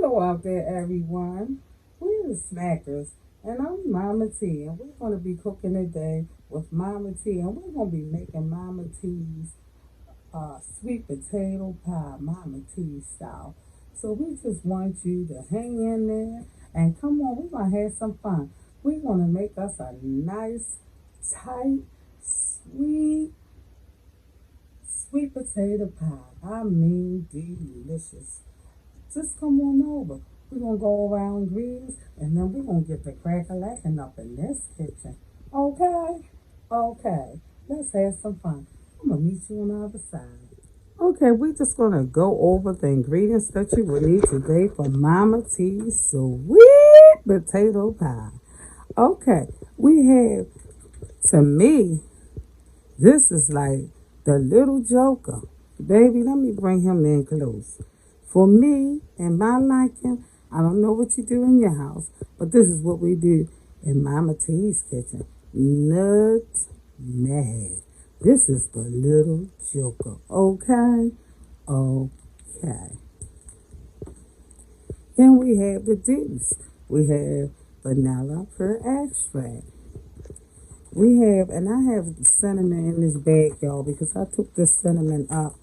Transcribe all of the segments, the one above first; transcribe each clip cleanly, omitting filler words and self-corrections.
Hello out there, everyone. We're the Snackers, and I'm Mama T, and we're going to be cooking today with Mama T, and we're going to be making Mama T's sweet potato pie, Mama T style. So we just want you to hang in there, and come on, we're going to have some fun. We're going to make us a nice, tight, sweet, sweet potato pie. I mean, delicious. Just come on over. We're going to go around greens and then we're going to get the cracker lacking up in this kitchen. Okay? Okay. Let's have some fun. I'm going to meet you on the other side. Okay, we're just going to go over the ingredients that you will need today for Mama T's sweet potato pie. Okay, we have, to me, this is like the little joker. Baby, let me bring him in close. For me and my liking, I don't know what you do in your house, but this is what we do in Mama T's kitchen. Nutmeg. This is the little joker. Okay? Okay. Then we have the juice. We have vanilla per extract. We have, and I have cinnamon in this bag, y'all, because I took this cinnamon up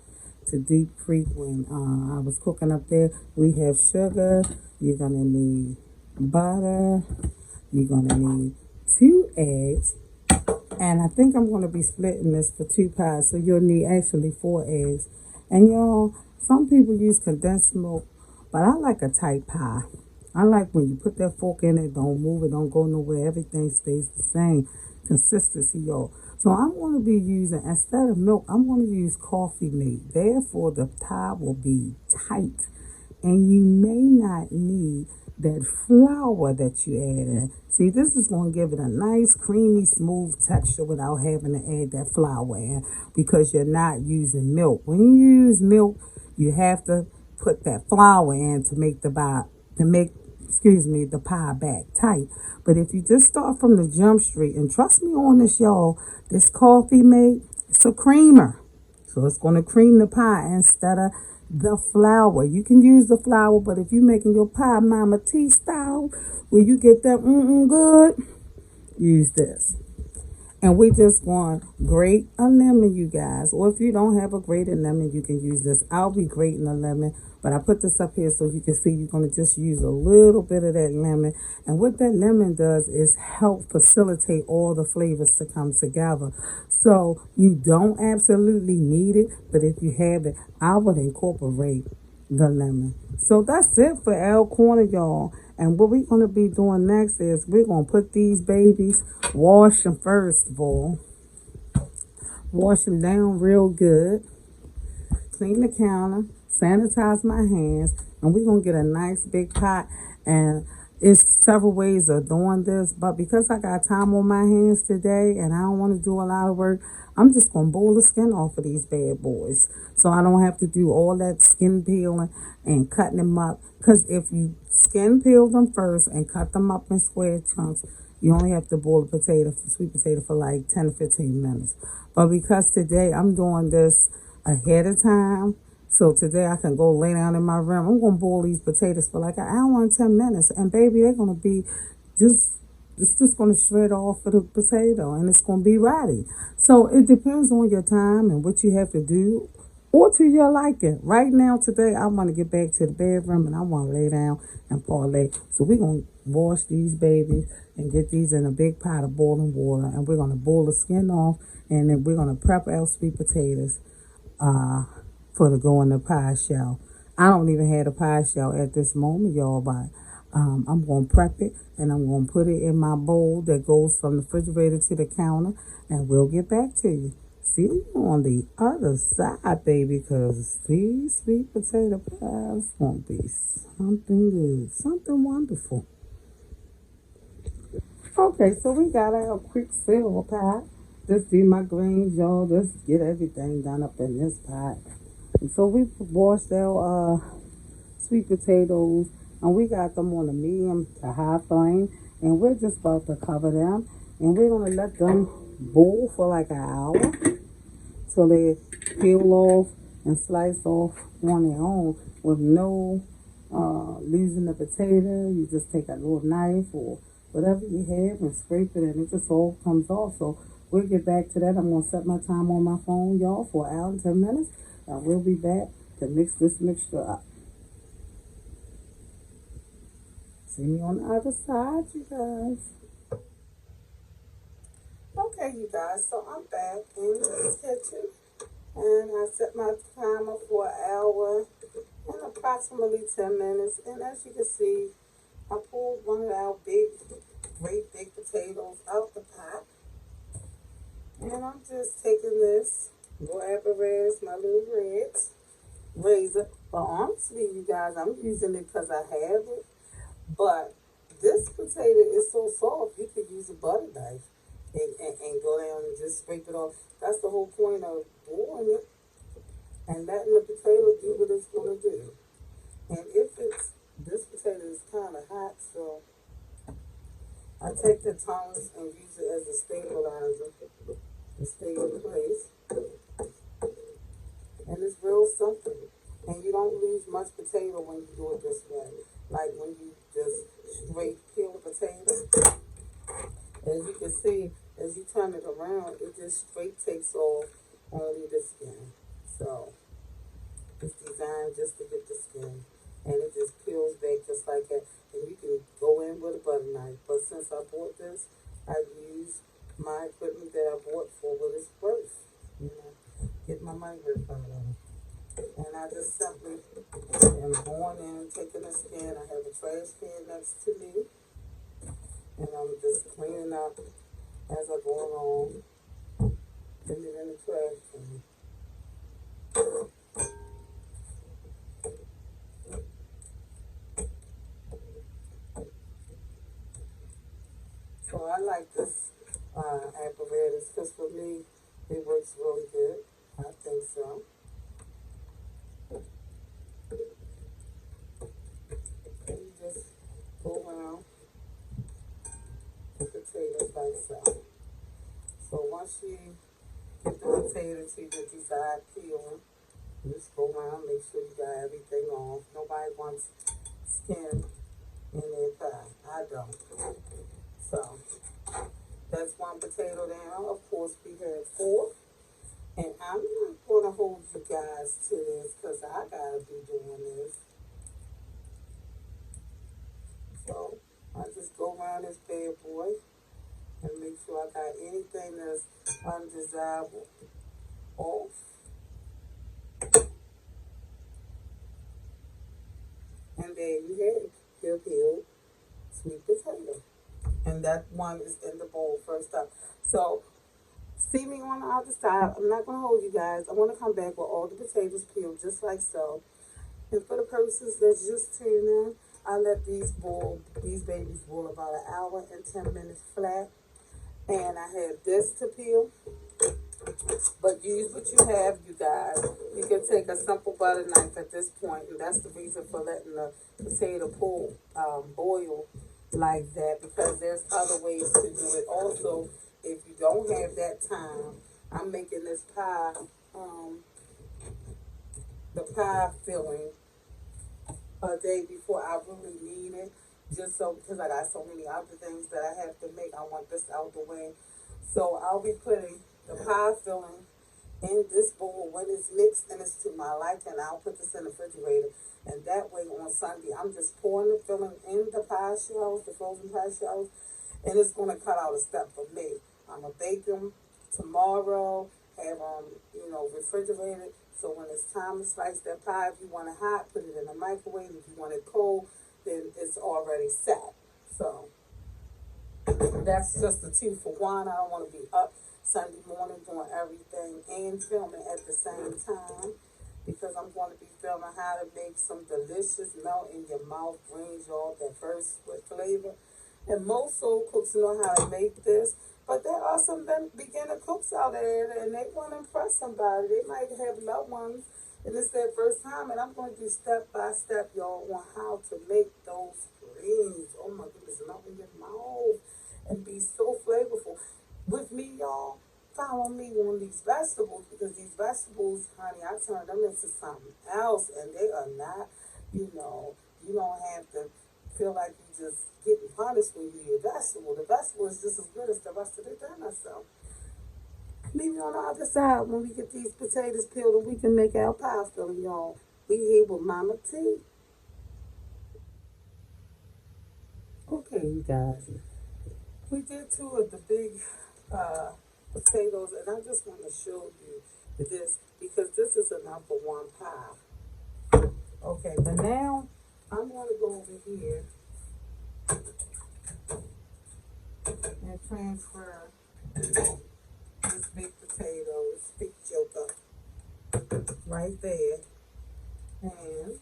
to Deep Creek when I was cooking up there. We have sugar. You're going to need butter. You're going to need 2 eggs. And I think I'm going to be splitting this for 2 pies, so you'll need actually 4 eggs. And y'all, some people use condensed milk, but I like a tight pie. I like when you put that fork in it, don't move it, don't go nowhere, everything stays the same consistency, y'all. So I'm going to be using, instead of milk, I'm going to use coffee mate. Therefore, the pie will be tight. And you may not need that flour that you add in. See, this is going to give it a nice, creamy, smooth texture without having to add that flour in because you're not using milk. When you use milk, you have to put that flour in to make the pie, the pie back tight. But if you just start from the jump street, and trust me on this, y'all, this coffee mate, it's a creamer. So it's going to cream the pie instead of the flour. You can use the flour, but if you're making your pie Mama T style, where you get that good, use this. And we just want grate a lemon, you guys. Or if you don't have a grated lemon, you can use this. I'll be grating a lemon, but I put this up here so you can see you're going to just use a little bit of that lemon. And what that lemon does is help facilitate all the flavors to come together. So you don't absolutely need it, but if you have it, I would incorporate the lemon. So that's it for L Corner, y'all. And what we're going to be doing next is we're going to put these babies, wash them first of all. Wash them down real good. Clean the counter. Sanitize my hands. And we're going to get a nice big pot. And it's several ways of doing this. But because I got time on my hands today and I don't want to do a lot of work, I'm just going to boil the skin off of these bad boys. So I don't have to do all that skin peeling and cutting them up. Because if you skin peel them first and cut them up in square chunks, you only have to boil the sweet potato for like 10 to 15 minutes. But because today I'm doing this ahead of time, so today I can go lay down in my room, I'm going to boil these potatoes for like an hour and 10 minutes. And baby, they're going to be it's just going to shred off of the potato and it's going to be ready. So it depends on your time and what you have to do or to your liking. Right now, today, I want to get back to the bedroom and I want to lay down and parlay. So we're going to wash these babies and get these in a big pot of boiling water. And we're going to boil the skin off. And then we're going to prep our sweet potatoes for to go in the pie shell. I don't even have a pie shell at this moment, y'all, but I'm going to prep it. And I'm going to put it in my bowl that goes from the refrigerator to the counter. And we'll get back to you. See you on the other side, baby, because these sweet potato pies won't be something good, something wonderful. Okay, so we got our quick silver pie. Just do my greens, y'all. Just get everything done up in this pot. And so we washed our sweet potatoes, and we got them on a medium to high flame, and we're just about to cover them, and we're going to let them boil for like an hour. So they peel off and slice off on their own with no losing the potato, you just take a little knife or whatever you have and scrape it, and it just all comes off. So we'll get back to that. I'm gonna set my time on my phone, y'all, for an hour and 10 minutes, and we'll be back to mix this mixture up. See me on the other side, you guys. Okay, you guys, so I'm back in the kitchen, and I set my timer for an hour and approximately 10 minutes. And as you can see, I pulled one of our great big potatoes out the pot. And I'm just taking this little apparatus, my little razor. But honestly, you guys, I'm using it because I have it. But this potato is so soft, you could use a butter knife and go down and just scrape it off. That's the whole point of boiling it and letting the potato do what it's going to do. And this potato is kind of hot, so I take the tongs and use it as a stabilizer to stay in place. And it's real simple. And you don't lose much potato when you do it this way. Like when you just straight peel the potato. As you can see, as you turn it around, it just straight takes off only the skin. So it's designed just to get the skin. And it just peels back just like that. And you can go in with a butter knife. But since I bought this, I used my equipment that I bought for what it's worth. You know, get my money worth out of it. And I just simply am going in, taking the skin. I have a trash can next to me. And I'm just cleaning up as I go along. Putting it in the trash can. So I like this apparatus because for me, it works really good. I think so. And you just go around the potatoes like so. So once you get the potato to your desired peeling, just go around, make sure you got everything off. Nobody wants skin in their pie. I don't. So that's one potato down. Of course, we have four. And I'm not going to hold you guys to this because I got to be doing this. So I just go around this bad boy and make sure I got anything that's undesirable off. And there you have it, your peeled sweet potato. And that one is in the bowl first up. So see me on the other side. I'm not going to hold you guys. I want to come back with all the potatoes peeled just like so. And for the persons that's just tuning in, I let these babies boil about an hour and 10 minutes flat. And I have this to peel. But use what you have, you guys. You can take a simple butter knife at this point, and that's the reason for letting the potato boil like that, because there's other ways to do it. Also, if you don't have that time, I'm making this pie, the pie filling a day before I really need it, just so, because I got so many other things that I have to make. I want this out the way. So I'll be putting the pie filling in this bowl when it's mixed and it's to my liking. I'll put this in the refrigerator. And that way on Sunday, I'm just pouring the filling in the pie shells, the frozen pie shells, and it's going to cut out a step for me. I'm going to bake them tomorrow, have them, refrigerated. So when it's time to slice that pie, if you want it hot, put it in the microwave. If you want it cold, then it's already set. So that's just a 2-for-1. I don't want to be up Sunday morning doing everything and filming at the same time, because I'm going to be filming how to make some delicious melt in your mouth greens, y'all, that burst with flavor. And most soul cooks know how to make this, but there are some beginner cooks out there and they want to impress somebody. They might have loved ones and it's their first time, and I'm going to do step by step, y'all, on how to make those greens. Oh my goodness, melt in your mouth and be so flavorful. With me, y'all, follow me on these vegetables, because these vegetables, honey, I turn them into something else, and they are not, You don't have to feel like you just getting punished when you eat a vegetable. The vegetable is just as good as the rest of the dinner. So maybe on the other side, when we get these potatoes peeled, we can make our pie filling, y'all. We here with Mama T. Okay, you guys. We did two of the big uh, potatoes, and I just want to show you this because this is enough for one pie. Okay, but now I'm going to go over here and transfer this big potato, this big joker, right there. And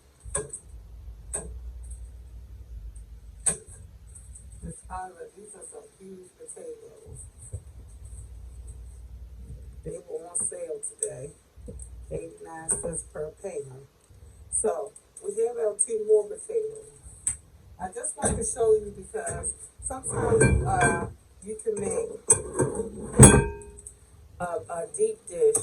this other, these are some huge potatoes. They were on sale today, 89 cents per pound. So we have our two more potatoes. I just wanted to show you because sometimes you can make a deep dish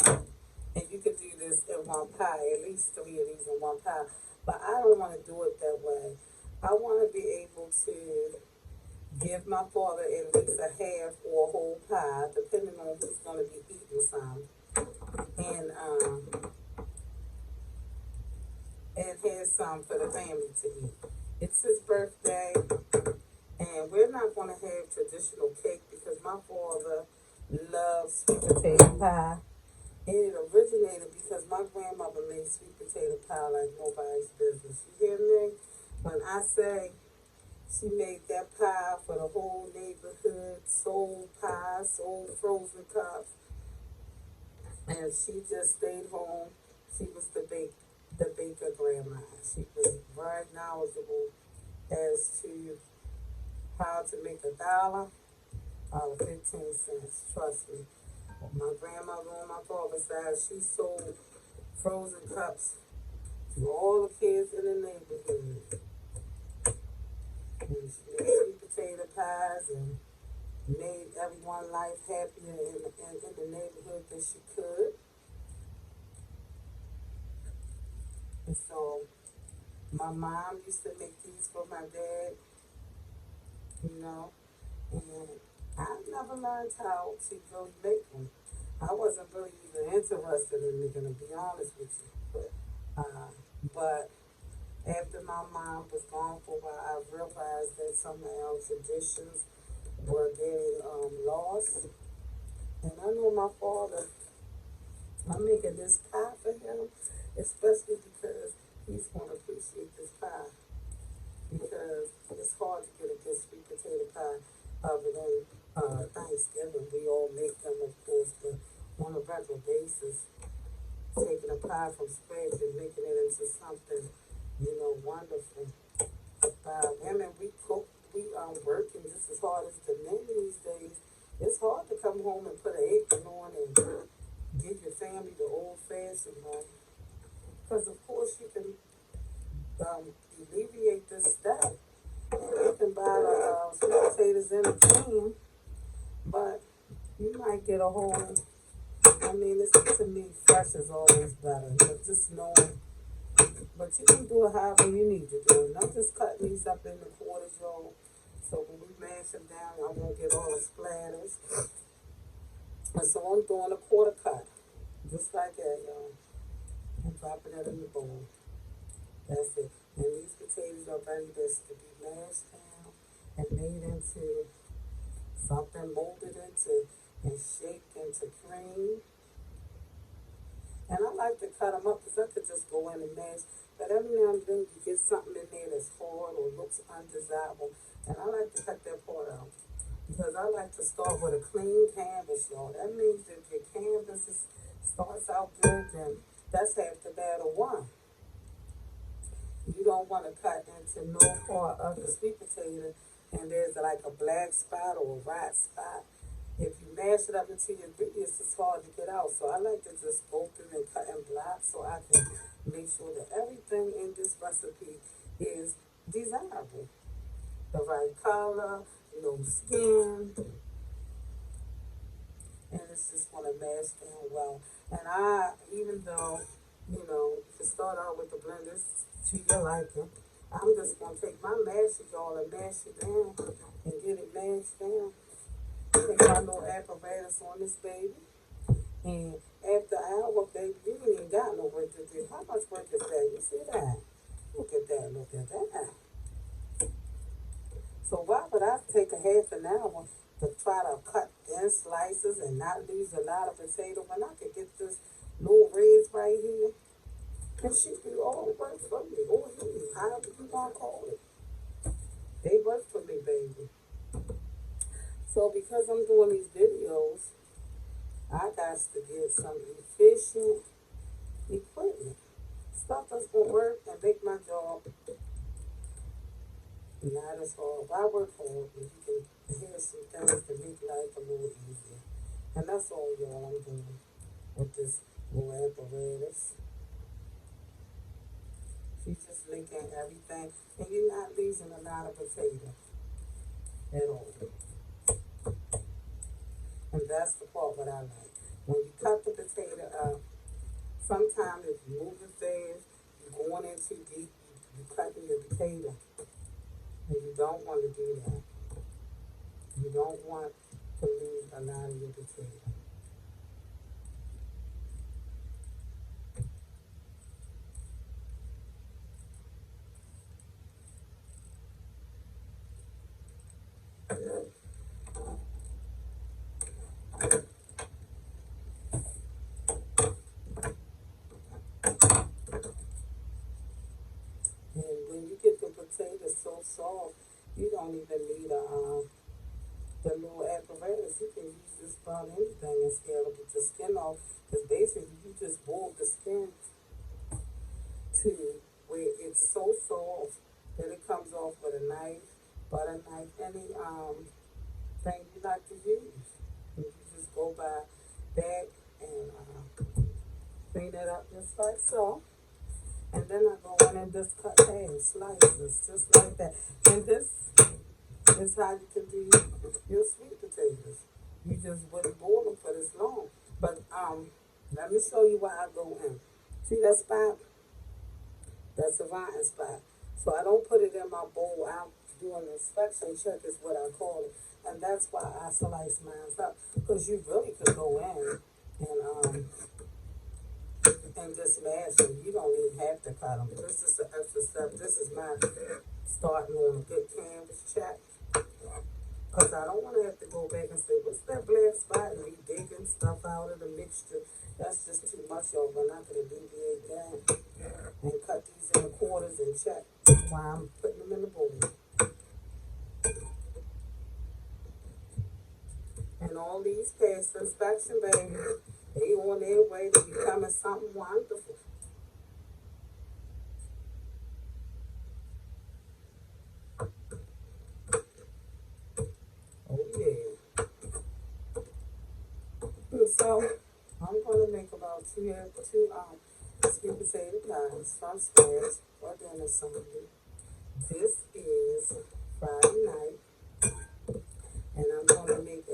and you can do this in one pie, at least three of these in one pie. But I don't want to do it that way. I want to be able to give my father at least a half or a whole pie, depending on who's going to be eating some, and have some for the family to eat. It's his birthday, and we're not going to have traditional cake because my father loves sweet potato pie. And it originated because my grandmother made sweet potato pie like nobody's business. You hear me? When I say she made that pie for the whole neighborhood, sold pies, sold frozen cups, and she just stayed home. She was the baker grandma. She was very knowledgeable as to how to make $1 out of 15 cents. Trust me. My grandmother on my father's side, she sold frozen cups to all the kids in the neighborhood. And she made sweet potato pies and made everyone life happier in the neighborhood that she could. And so my mom used to make these for my dad, you know, and I never learned how to really make them. I wasn't really even interested in making them, to be honest with you. But after my mom was gone for a while, I realized that some of our traditions were getting lost. And I know my father, I'm making this pie for him, especially because he's going to appreciate this pie. Because it's hard to get a good sweet potato pie other than Thanksgiving. We all make them, of course, but on a regular basis, taking a pie from scratch and making it into something, wonderful. Women, we cook, we are working just as hard as the men these days. It's hard to come home and put an apron on and give your family the old-fashioned way. Because, of course, you can alleviate this step. You can buy the sweet potatoes in a can, but you might get a whole, it's, to me, fresh is always better. But just knowing, but you can do it however you need to do it. And I'm just cutting these up in the quarters, y'all. So when we mash them down, I won't get all the splatters. And so I'm doing a quarter cut, just like that, y'all. And dropping it in the bowl. That's it. And these potatoes are ready to be mashed down and made into something, molded into and shaped into cream. And I like to cut them up because I could just go in and mash. But every now and then you get something in there that's hard or looks undesirable. And I like to cut that part out. Because I like to start with a clean canvas, y'all. That means if your canvas starts out good, then that's half the battle won. You don't want to cut into no part of the sweet potato and there's like a black spot or a white spot. If you mash it up into your ingredients, it's hard to get out. So I like to just open and cut and block so I can make sure that everything in this recipe is desirable. The right color, no skin, and it's just going to mash down well. And even though, you can start out with the blenders to your liking, I'm just gonna take my masher, y'all, and mash it down and get it mashed down. Take my little apparatus on this baby. And after an hour, baby, you ain't even got no work to do. How much work is that? You see that? Look at that, look at that. So why would I take a half an hour to try to cut thin slices and not lose a lot of potato when I could get this little reds right here? And she do all the work for me, or he, however you want to call it. They work for me, baby. So because I'm doing these videos, I got to get some efficient equipment. Stuff that's going to work and make my job not as hard. I work hard, but you can hear some things to make life a little easier. And that's all, y'all, I'm doing with this little apparatus. She's just licking everything, and you're not losing a lot of potato at all. And that's the part that I like. When you cut the potato up, sometimes if you move it fast, you're going in too deep, you're cutting your potato. And you don't want to do that. You don't want to lose a lot of your potato. And when you get the potatoes so soft, you don't even need the little apparatus. You can use just about anything and scale to get the skin off. Because basically, you just boil the skin to where it's so soft that it comes off with a knife, butter knife, any thing you like to use. And you just go by that and clean it up just like so. And then I go in and just cut half slices, just like that. And this is how you can do your sweet potatoes. You just wouldn't boil them for this long. But let me show you why I go in. See that spot? That's a rotten spot. So I don't put it in my bowl. I'm doing an inspection check is what I call it. And that's why I slice mine up. Because you really could go in and just mash them. You don't even have to cut them. This is the extra step. This is my starting on a good canvas check. Because I don't want to have to go back and say, what's that black spot? And be digging stuff out of the mixture. That's just too much, y'all. We're not going to deviate that. And cut these in quarters and check while I'm putting them in the bowl. And all these past inspection, baby, they on their way to becoming something wonderful. Oh yeah. And so I'm gonna make about two sweet potato pies from scratch for dinner Sunday. This is Friday night, and I'm gonna make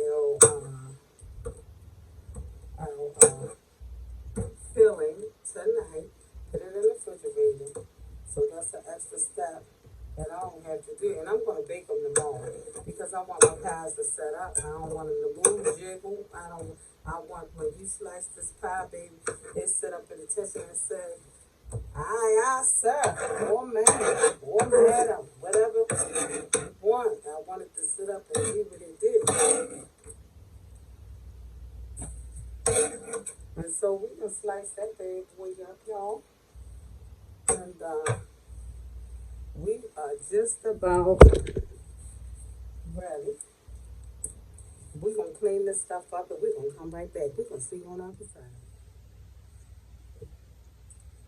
filling tonight. Put it in the refrigerator. So that's an extra step that I don't have to do. And I'm going to bake them tomorrow because I want my pies to set up. I don't want them to move, jiggle. I want when you slice this pie, baby, it sit up in the kitchen and say, aye, sir, or man, or madam, whatever you want. I want it to sit up and do what it did. And so we can slice that bad boy up, y'all. And we are just about ready. We're going to clean this stuff up and we're going to come right back. We're going to see you on the other side.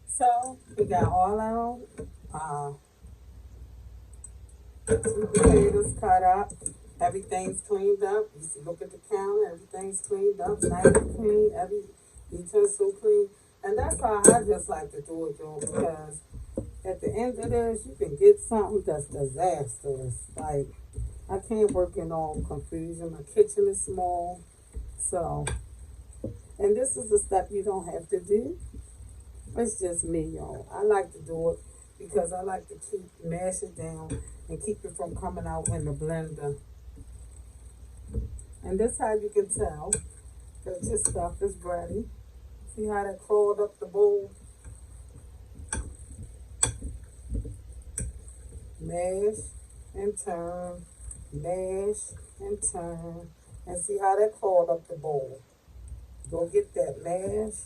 So, we got all our sweet potatoes cut up. Everything's cleaned up. You see, look at the counter. Everything's cleaned up. Nice and clean. Every utensil clean. And that's how I just like to do it, y'all, because at the end of this, you can get something that's disastrous. Like, I can't work in all confusion. My kitchen is small. So, and this is the step you don't have to do. It's just me, y'all. I like to do it because I like to mash it down and keep it from coming out in the blender. And that's how you can tell that your stuff is ready. See how that crawled up the bowl? Mash and turn, mash and turn, and see how that crawled up the bowl. Go get that mash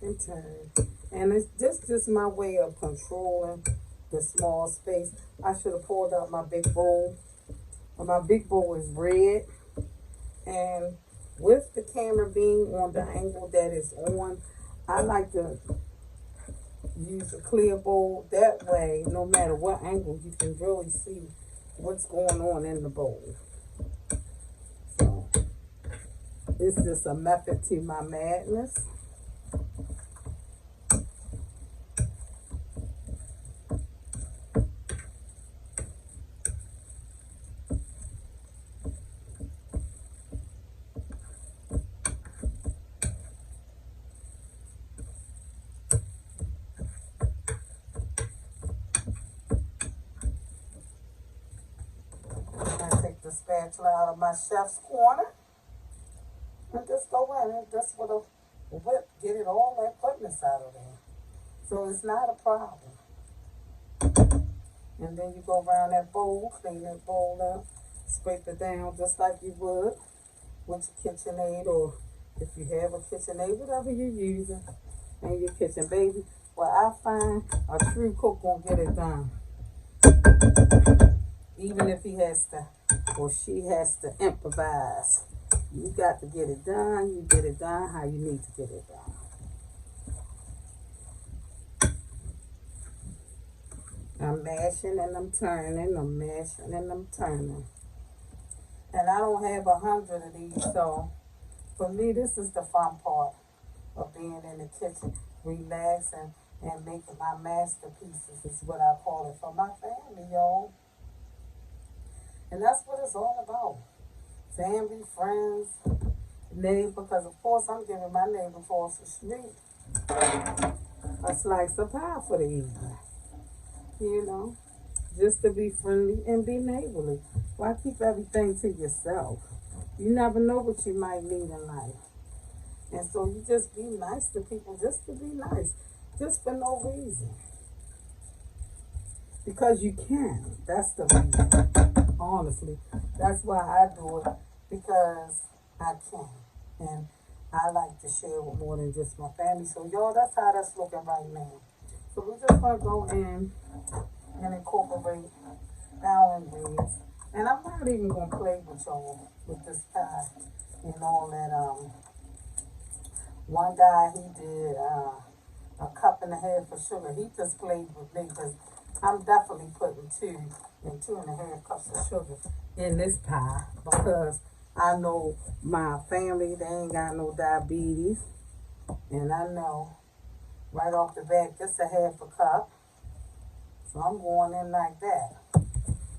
and turn. And it's just my way of controlling the small space. I should have pulled out my big bowl. My big bowl is red. And with the camera being on the angle that it's on, I like to use a clear bowl. That way, no matter what angle, you can really see what's going on in the bowl. So, it's just a method to my madness. I take the spatula out of my chef's corner and just go in and just with a whip, get it all that goodness out of there. So it's not a problem. And then you go around that bowl, clean that bowl up, scrape it down just like you would with your KitchenAid, or if you have a KitchenAid, whatever you're using in your kitchen, baby. Well, I find a true cook gonna get it done. Even if he has to, or she has to improvise. You got to get it done. You get it done how you need to get it done. I'm mashing and I'm turning. I'm mashing and I'm turning. And I don't have 100 of these, so for me, this is the fun part of being in the kitchen, relaxing and making my masterpieces is what I call it for my family, y'all. And that's what it's all about. Family, friends, neighbor, because of course I'm giving my neighbor across the street a slice of pie for the evening. You know, just to be friendly and be neighborly. Why keep everything to yourself? You never know what you might need in life. And so you just be nice to people just to be nice, just for no reason. Because you can. That's the reason. Honestly, that's why I do it, because I can. And I like to share with more than just my family. So y'all, that's how that's looking right now. So we're just gonna go in and incorporate our ingredients. And I'm not even gonna play with y'all with this pie and all that. One guy, he did a cup and a half of sugar. He just played with me because I'm definitely putting 2.5 cups of sugar in this pie, because I know my family, they ain't got no diabetes. And I know right off the bat, just a half a cup. So I'm going in like that.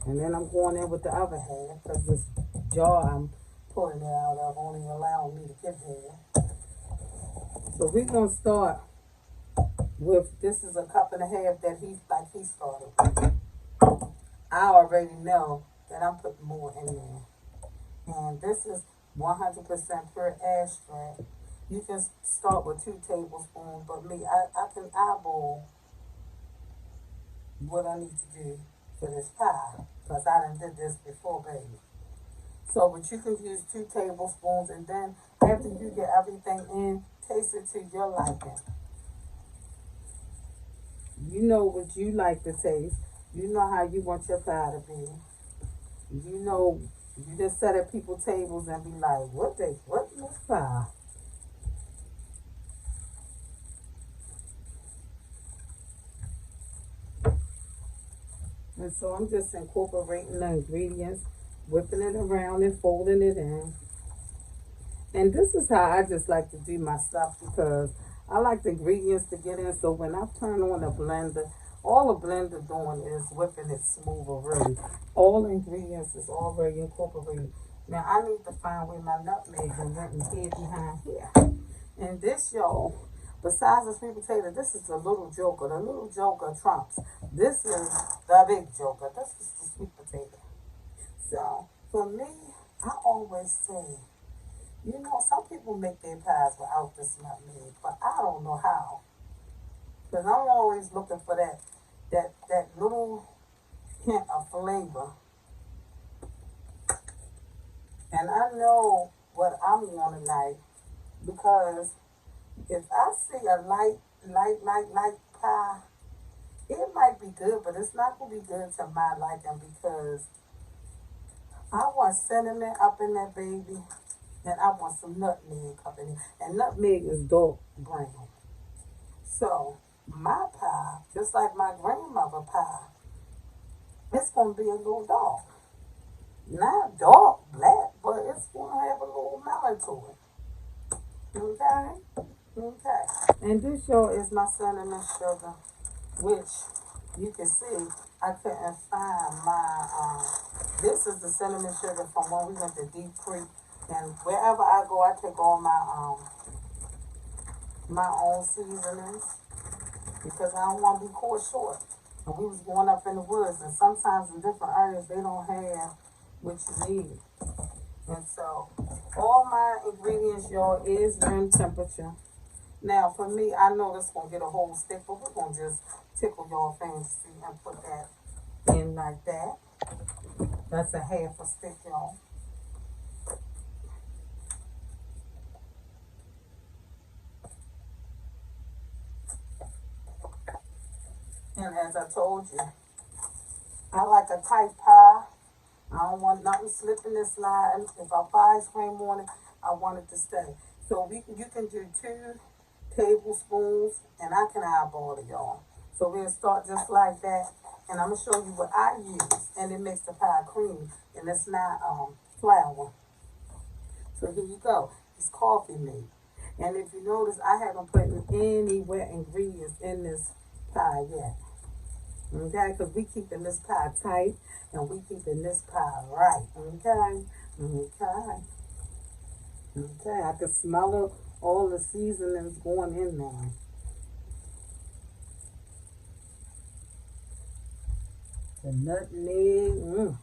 And then I'm going in with the other half, because this jar I'm pulling it out of only allowing me to get half. So we're going to start with, this is a cup and a half that he started with. I already know that I'm putting more in there. And this is 100% pure extract. You can start with 2 tablespoons, but me, I can eyeball what I need to do for this pie, because I done did this before, baby. So, but you can use 2 tablespoons, and then after you get everything in, taste it to your liking. You know what you like to taste. You know how you want your pie to be. You know, you just sit at people's tables and be like, what in this pie? And so I'm just incorporating the ingredients, whipping it around and folding it in. And this is how I just like to do my stuff, because I like the ingredients to get in. So when I turn on the blender, all the blender doing is whipping it smoother, really. All the ingredients is already incorporated. Now I need to find where my nutmeg and went and hid behind here. And this, y'all, Besides the sweet potato, this is the little joker. The little joker trumps. This is the big joker. This is the sweet potato. So for me, I always say, some people make their pies without this nutmeg, but I don't know how. Because I'm always looking for that little hint of flavor. And I know what I'm gonna like because if I see a light pie, it might be good, but it's not gonna be good to my liking because I want cinnamon up in that baby, and I want some nutmeg up in it. And nutmeg is dark brown. So my pie, just like my grandmother pie, it's gonna be a little dark. Not dark black, but it's gonna have a little melon to it. Okay? Okay. And this show is my cinnamon sugar, which you can see I couldn't find my this is the cinnamon sugar from when we went to Deep Creek. And wherever I go I take all my own seasonings because I don't want to be caught short. And we was going up in the woods and sometimes in different areas they don't have what you need. And so all my ingredients, y'all, is room temperature. Now for me, I know this gonna get a whole stick, but we're gonna just tickle y'all fancy and put that in like that. That's a half a stick, y'all. And as I told you, I like a tight pie. I don't want nothing slipping and sliding. If I put ice cream on it, I want it to stay. So you can do 2 tablespoons, and I can eyeball it, y'all. So we'll start just like that, and I'm gonna show you what I use, and it makes the pie creamy, and it's not flour. So here you go. It's coffee mate. And if you notice, I haven't put any wet ingredients in this pie yet. Okay, because we keeping this pie tight and we keeping this pie right. Okay, okay, okay. I can smell it, all the seasonings going in now. The nutmeg.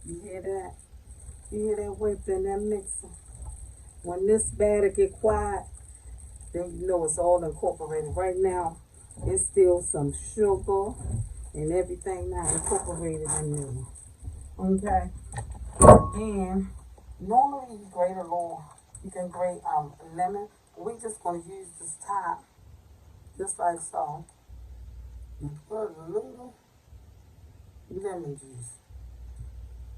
You hear that? You hear that whip in that mixer? When this batter get quiet, then you know it's all incorporated. Right now, it's still some sugar and everything not incorporated in there. Okay? And normally you grate a little, you can grate lemon. We just gonna use this top, just like so. And put a little lemon juice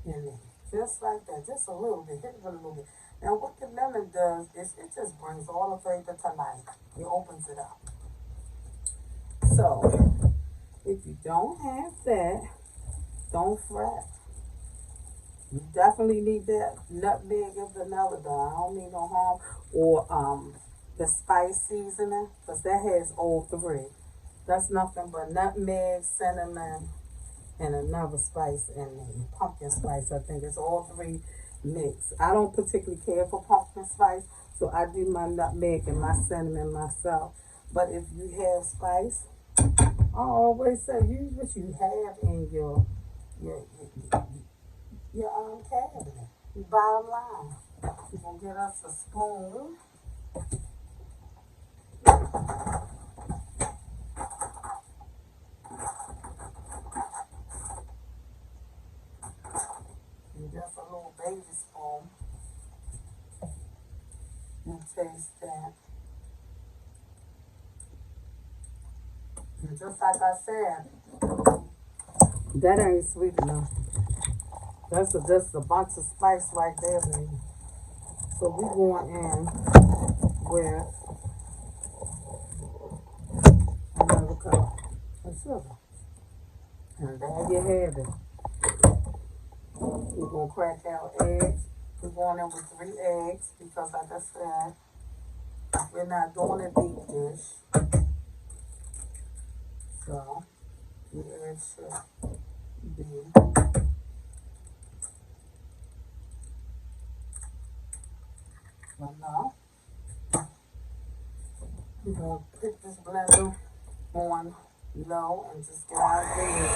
in there. Just like that. Just a little bit. Hit it with a little bit. Now what the lemon does is it just brings all the flavor to life. It opens it up. So if you don't have that, don't fret. You definitely need that nutmeg and vanilla though. I don't mean no harm. Or the spice seasoning, because that has all 3. That's nothing but nutmeg, cinnamon, and another spice in there. Pumpkin spice, I think. It's all 3 mixed. I don't particularly care for pumpkin spice, so I do my nutmeg and my cinnamon myself. But if you have spice, I always say use what you have in your cabinet. Bottom line. We're gonna get us a spoon. And just a little baby spoon. And taste that. And just like I said, that ain't sweet enough. That's just a bunch of spice right there, baby. So we going in with another cup of sugar. And there you have it. We're going to crack our eggs. We're going in with 3 eggs because like I said, we're not doing a deep dish. So the eggs should be But now, we're going to put this blender on low and just get our greens.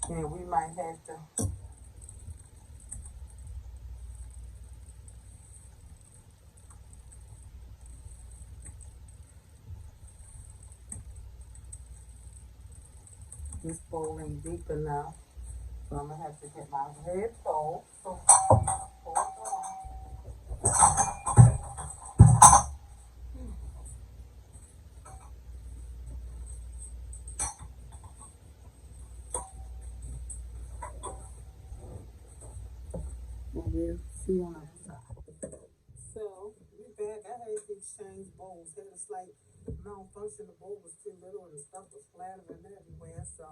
And we might have to this bowl ain't deep enough. So I'm gonna have to get my red bowl. So hold on. And we'll see on the side. So we back. I had to exchange bowls. Had a slight malfunction. The bowl was too little and the stuff was flattering everywhere. So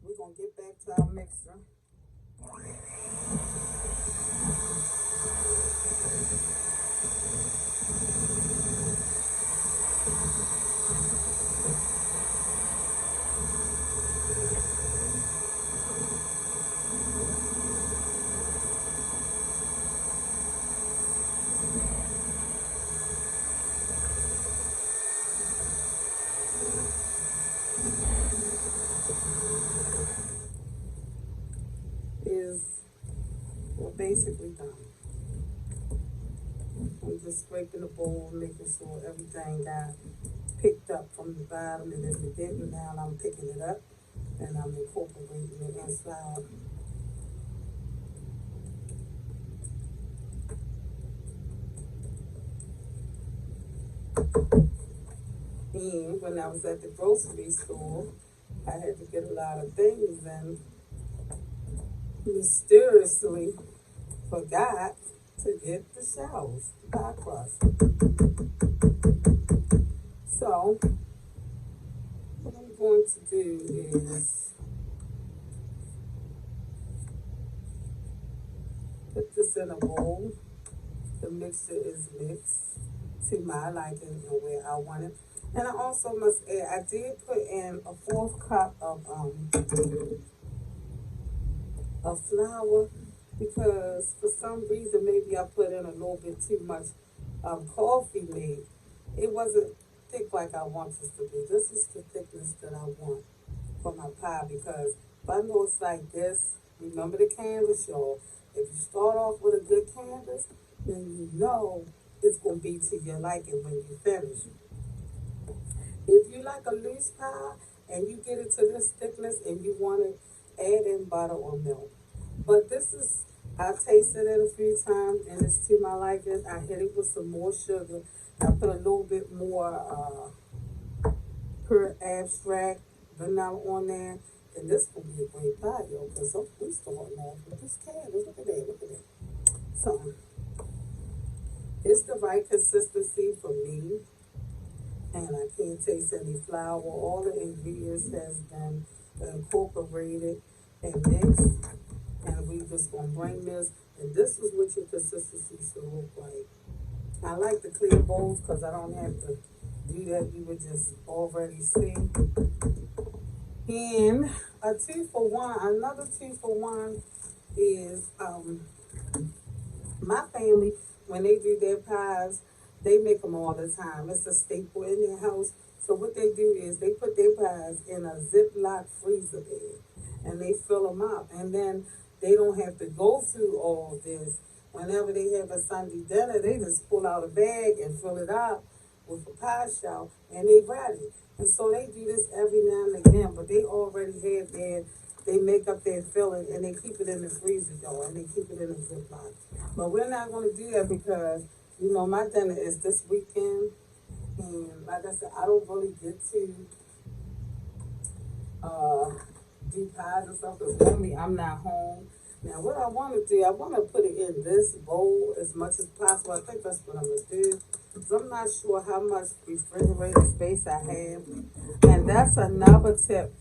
we're gonna get back to our mixer. We're basically done. I'm just scraping the bowl, making sure everything got picked up from the bottom, and if it didn't, now I'm picking it up and I'm incorporating it inside. And when I was at the grocery store, I had to get a lot of things and mysteriously forgot to get the shells, pie crust. So what I'm going to do is put this in a bowl. The mixture is mixed to my liking and where I want it. And I also must add, I did put in a 4th cup of flour because for some reason maybe I put in a little bit too much coffee made. It wasn't thick like I want this to be. This is the thickness that I want for my pie because if I know it's like this, remember the canvas, y'all. If you start off with a good canvas, then you know it's going to be to your liking when you finish. If you like a loose pie and you get it to this thickness and you want to add in butter or milk. But this is, I've tasted it a few times and it's to my liking. I hit it with some more sugar. I put a little bit more Pure Abstract vanilla on there. And this will be a great pie, yo, because we starting off with this canvas. Look at that, look at that. So, it's the right consistency for me. And I can't taste any flour. All the ingredients has been incorporated and mixed. And we just gonna bring this. And this is what your consistency should look like. I like the clear bowls because I don't have to do that. You would just already see. And a 2-for-1, another 2-for-1 is my family, when they do their pies, they make them all the time. It's a staple in their house. So what they do is they put their pies in a Ziploc freezer bag and they fill them up. And then they don't have to go through all this. Whenever they have a Sunday dinner, they just pull out a bag and fill it up with a pie shell and they ready. And so they do this every now and again, but they already have they make up their filling and they keep it in the freezer though, and they keep it in a Ziploc. But we're not gonna do that because, you know, my dinner is this weekend. And like I said, I don't really get to do pies and stuff because normally I'm not home. Now what I wanna do, I wanna put it in this bowl as much as possible. I think that's what I'm gonna do. So I'm not sure how much refrigerator space I have. And that's another tip.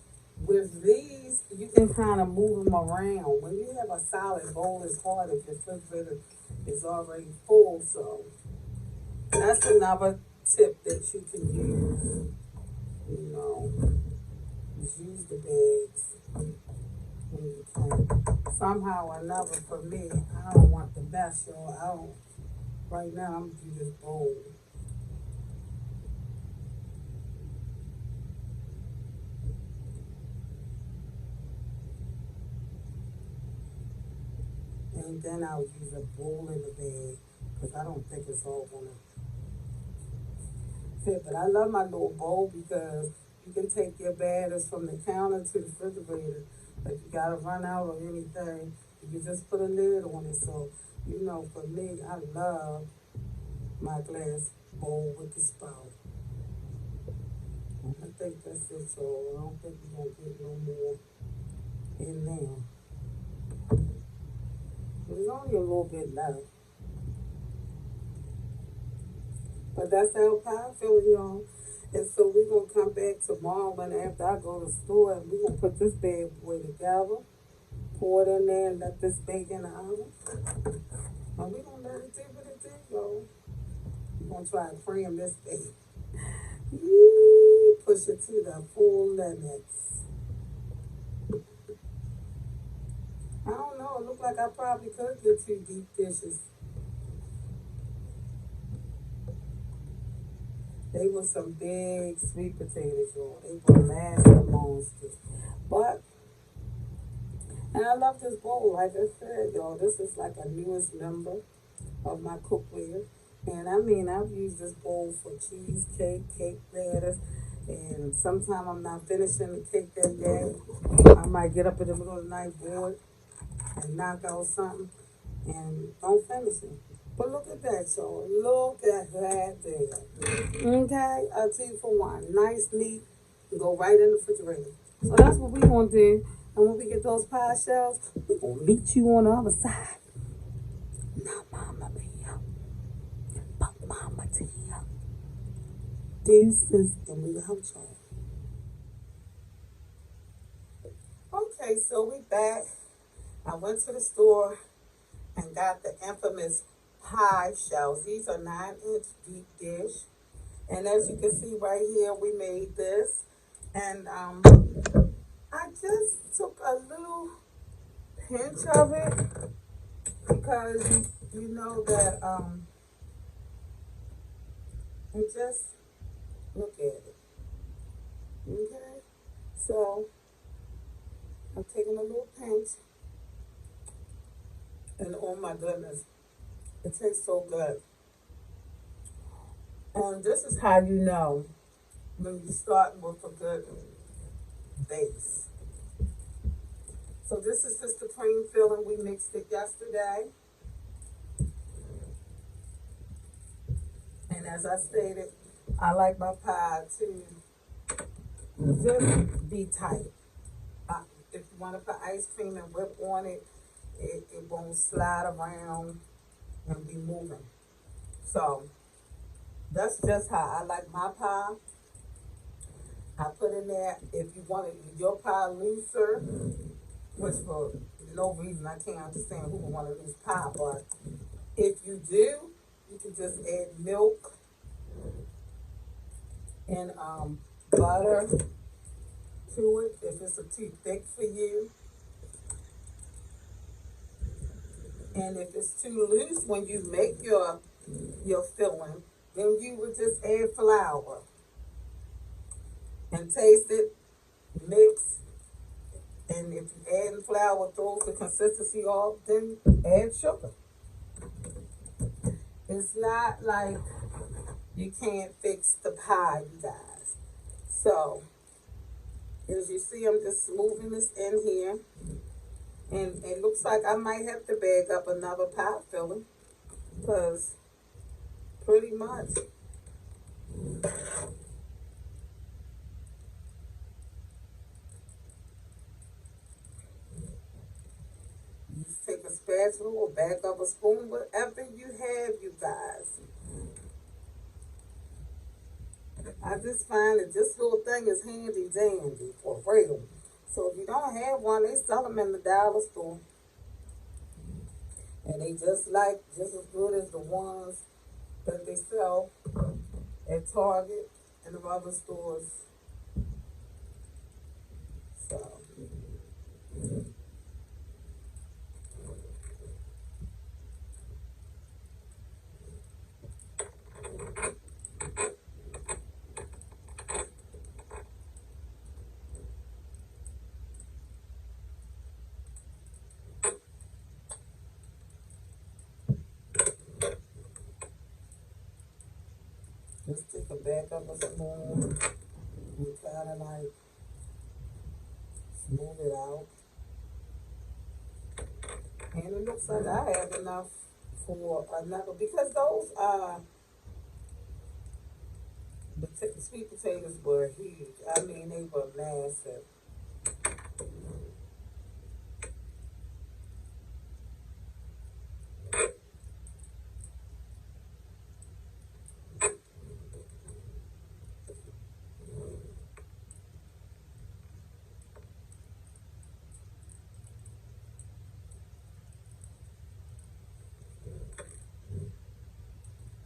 With these, you can kind of move them around. When you have a solid bowl, it's hard if your refrigerator is already full. So that's another tip that you can use. You know, is use the bags when you can. Somehow or another, for me, I don't want the best, y'all. I don't. Right now, I'm gonna do this bowl. And then I'll use a bowl in the bag because I don't think it's all gonna fit. But I love my little bowl because you can take your batters from the counter to the refrigerator. Like you gotta run out or anything, you can just put a lid on it. So, you know, for me, I love my glass bowl with the spout. I think that's it, so I don't think we're gonna get no more in there. There's only a little bit left. But that's our pie filling, y'all. And so we're gonna come back tomorrow when after I go to the store and we're gonna put this bad boy together, pour it in there and let this bake in the oven. And we're gonna let it do what it do, y'all. We're gonna try to cram this bake. Yee, push it to the full limits. I don't know, it looked like I probably could get 2 deep dishes. They were some big sweet potatoes, y'all. They were massive monsters. But and I love this bowl, like I said, y'all. This is like a newest member of my cookware. And I mean, I've used this bowl for cheesecake, cake batters, and sometimes I'm not finishing the cake that day. I might get up in the middle of the night bored and knock out something and don't finish it. But look at that, y'all. Look at that there. Okay? I'll tell you for one. Nice, neat, go right in the refrigerator. So that's what we're going to do. And when we get those pie shells, we're going to meet you on the other side. Now, Mama Mia. But Mama Tia. Deuces, and we out, y'all. Okay, so we back. I went to the store and got the infamous pie shells. These are 9-inch deep dish. And as you can see right here, we made this. And I just took a little pinch of it because you know that and just look at it. Okay? So I'm taking a little pinch and oh my goodness, it tastes so good. And this is how you know when you start with a good base. So this is just the cream filling. We mixed it yesterday. And as I stated, I like my pie to just be tight. If you want to put ice cream and whip on it, it won't slide around and be moving. So that's just how I like my pie. I put in there, if you want your pie looser, which for no reason I can't understand who would want to lose pie, but if you do, you can just add milk and butter to it if it's too thick for you. And if it's too loose when you make your filling, then you would just add flour and taste it, mix, and if you add flour throws the consistency off, then add sugar. It's not like you can't fix the pie, you guys. So, as you see, I'm just moving this in here. And it looks like I might have to bag up another pie filling because pretty much you just take a spatula or bag up a spoon, whatever you have, you guys. I just find that this little thing is handy dandy for real. So if you don't have one, they sell them in the dollar store. And they just as good as the ones that they sell at Target and the other stores. So just take a back of a spoon and kind of like smooth it out. And it looks like I have enough for another, because those sweet potatoes were huge. I mean, they were massive.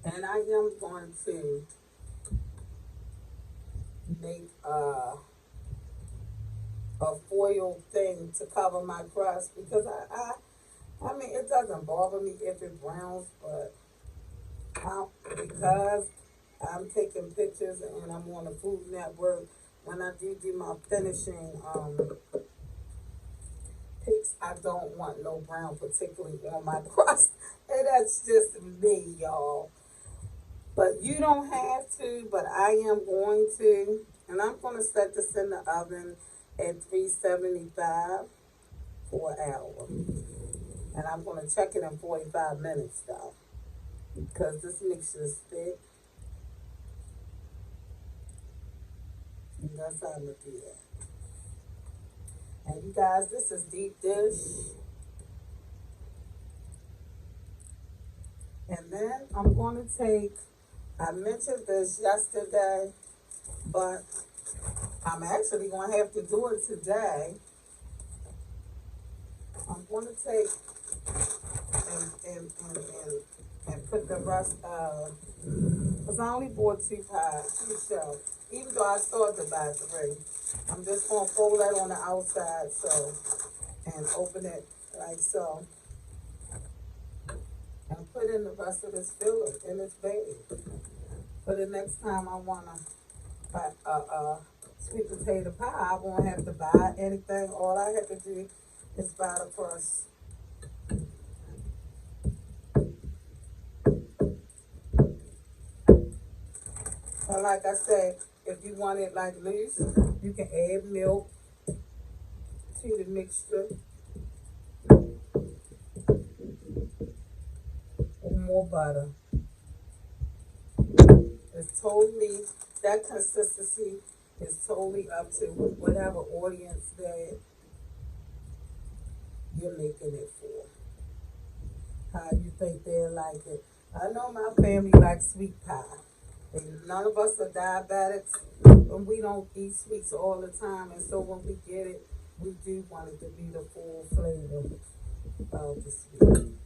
And I am going to make a foil thing to cover my crust, because I mean, it doesn't bother me if it browns, but because I'm taking pictures and I'm on the Food Network, when I do my finishing pics, I don't want no brown, particularly on my crust. And that's just me, y'all. But you don't have to, but I am going to. And I'm going to set this in the oven at 375 for an hour. And I'm going to check it in 45 minutes, though, because this mixture is thick. And that's how I'm going to do that. And you guys, this is deep dish. And then I'm going to take, I mentioned this yesterday, but I'm actually going to have to do it today. I'm going to take and put the rest of, because I only bought two shells, even though I started to buy three. I'm just going to fold that on the outside, so, and open it like so, and put in the rest of this filler in its bag. For the next time I want to buy sweet potato pie, I won't have to buy anything. All I have to do is buy the crust. But like I said, if you want it like loose, you can add milk to the mixture or more butter. It's totally, that consistency is totally up to whatever audience that you're making it for. How you think they'll like it. I know my family likes sweet pie. And none of us are diabetics, and we don't eat sweets all the time. And so when we get it, we do want it to be the full flavor of the sweet.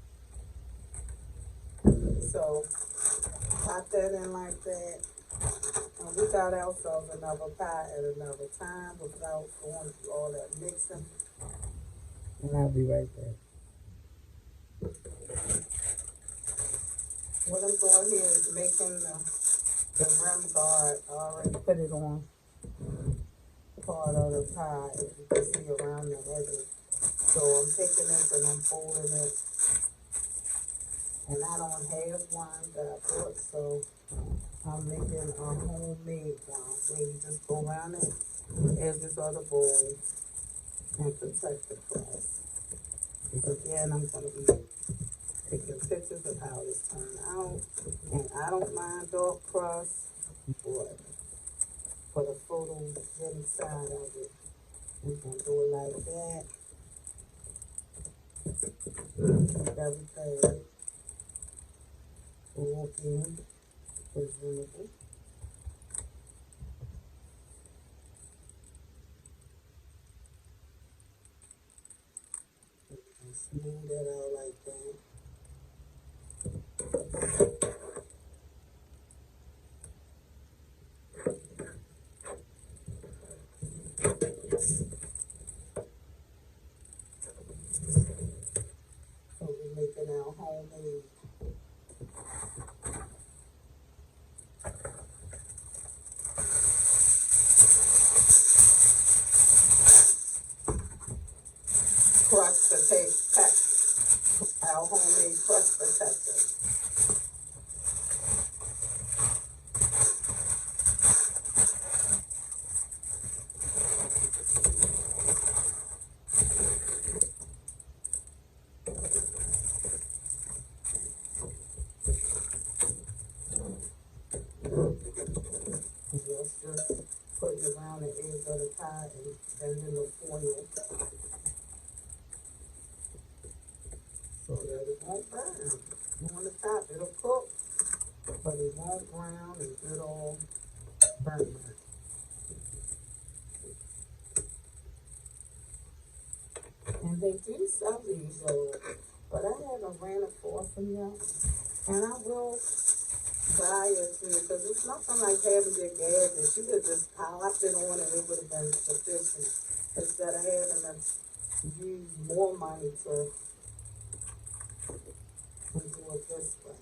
So pop that in like that. And we got ourselves another pie at another time without going through all that mixing. And I'll be right back. What I'm doing here is making the rim guard. I already put it on part of the pie, as you can see around the edges. So I'm taking this and I'm folding it. And I don't have one that I bought, so I'm making a homemade one where you just go around it as this other bowl and protect the crust. Again, I'm going to be taking pictures of how this turned out. And I don't mind dark crust, but for the photogenic side of it, we're going to do it like that. Keep everything looking presentable. smooth that out like that. So we're making our homemade crust potato, our homemade crust potato. And that's just putting around the edge of the pie and then in the foil so that it won't burn. On the top, it'll cook, but it won't brown and get all burnt. And they do sell these, but I haven't ran across them yet. And I will buy it too, because it's nothing like having your gas that you could just pop it on and it would have been sufficient instead of having to use more money to do it this way.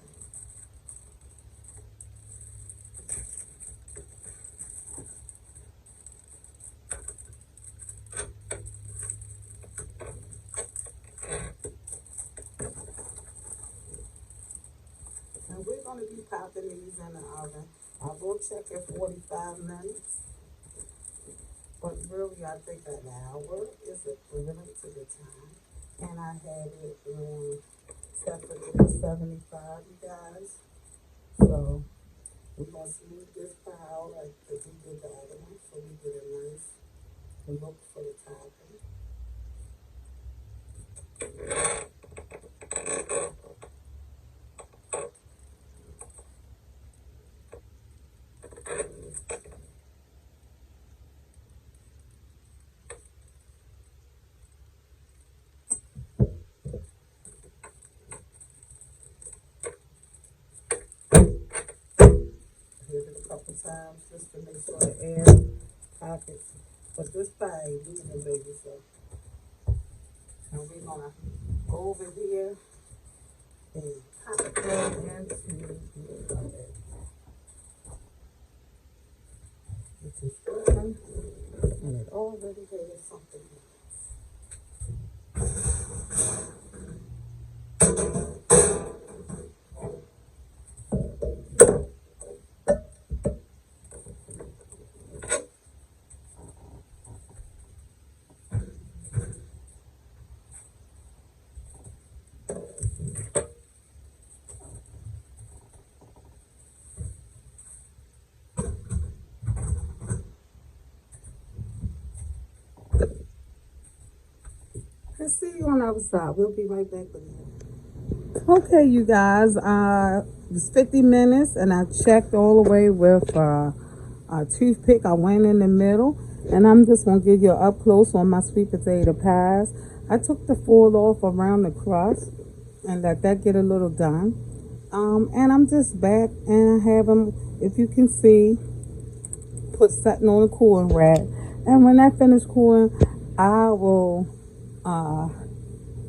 And we're going to be popping these in the oven. I will check at 45 minutes. But really, I think an hour is equivalent to the time. And I had it on temperature 75, you guys. So we must move this pie out like we did the other one. So we get a nice look for the topping. Hit it a couple times just to make sure the air pockets. But this pie ain't moving, baby, so. Now we're gonna go over here and pop it right into the oven. Which is cooking, and it already has something else. Let's see you on the other side. We'll be right back with you. Okay, you guys. It's 50 minutes, and I checked all the way with a toothpick. I went in the middle, and I'm just gonna give you up close on my sweet potato pies. I took the foil off around the crust and let that get a little done. And I'm just back, and I have them, if you can see, put something on the cooling rack. And when that finishes cooling, I will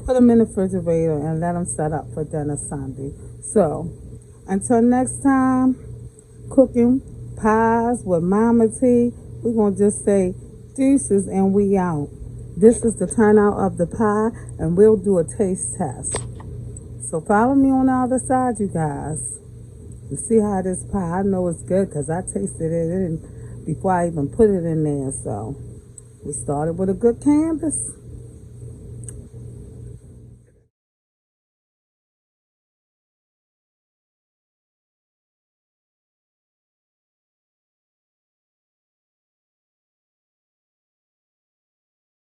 put them in the refrigerator and let them set up for dinner Sunday. So until next time, cooking pies with Mama T, we're going to just say deuces and we out. This is the turnout of the pie, and we'll do a taste test. So follow me on the other side, you guys, to see how this pie, I know it's good because I tasted it in before I even put it in there. So we started with a good canvas.